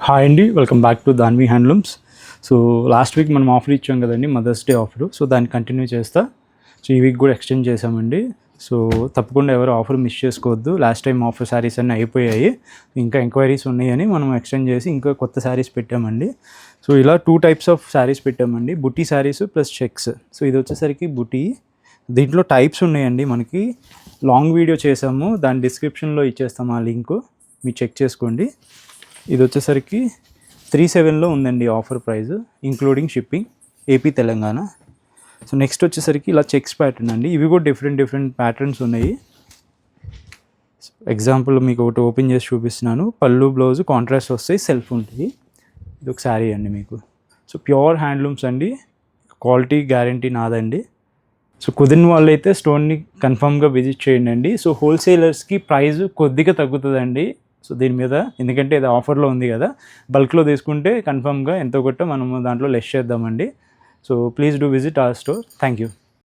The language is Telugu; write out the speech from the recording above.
హాయ్ అండి, welcome back to Danvi handlooms. So last week మనం ఆఫర్ ఇచ్చాం కదండి, మదర్స్ డే ఆఫర్. సో దాన్ని కంటిన్యూ చేస్తా. సో ఈ వీక్ కూడా ఎక్స్టెండ్ చేసామండి. సో తప్పకుండా ఎవరు ఆఫర్ మిస్ చేసుకోవద్దు. లాస్ట్ టైం ఆఫర్ శారీస్ అన్నీ అయిపోయాయి, ఇంకా ఎంక్వైరీస్ ఉన్నాయని మనం ఎక్స్టెండ్ చేసి ఇంకా కొత్త శారీస్ పెట్టామండి. సో ఇలా 2 టైప్స్ ఆఫ్ శారీస్ పెట్టామండి, బుటీ శారీస్ ప్లస్ చెక్స్. సో ఇది వచ్చేసరికి బుటీ. దీంట్లో టైప్స్ ఉన్నాయండి. మనకి లాంగ్ వీడియో చేసాము, దాని డిస్క్రిప్షన్లో ఇచ్చేస్తాము ఆ లింకు, మీరు చెక్ చేసుకోండి. ఇది వచ్చేసరికి 37లో ఉందండి offer price, including shipping, AP Telangana. So next వచ్చేసరికి ఇలా చెక్స్ ప్యాటర్న్ అండి. ఇవి కూడా డిఫరెంట్ ప్యాటర్న్స్ ఉన్నాయి. ఎగ్జాంపుల్ మీకు ఒకటి ఓపెన్ చేసి చూపిస్తున్నాను. పళ్ళు బ్లౌజ్ కాంట్రాస్ట్ వస్తాయి, సెల్ఫ్ ఉంటుంది. ఇది ఒక శారీ అండి మీకు. సో ప్యూర్ హ్యాండ్లూమ్స్ అండి, క్వాలిటీ గ్యారంటీ నాదండి. సో కుదిరిన వాళ్ళు అయితే స్టోర్ని కన్ఫామ్గా విజిట్ చేయండి అండి. సో హోల్సేలర్స్కి ప్రైస్ కొద్దిగా తగ్గుతుందండి. సో దీని మీద, ఎందుకంటే ఇది ఆఫర్లో ఉంది కదా, బల్క్లో తీసుకుంటే కన్ఫామ్గా ఎంతో కొట్ట మనము దాంట్లో లెస్ చేద్దామండి. So please do visit our store. Thank you.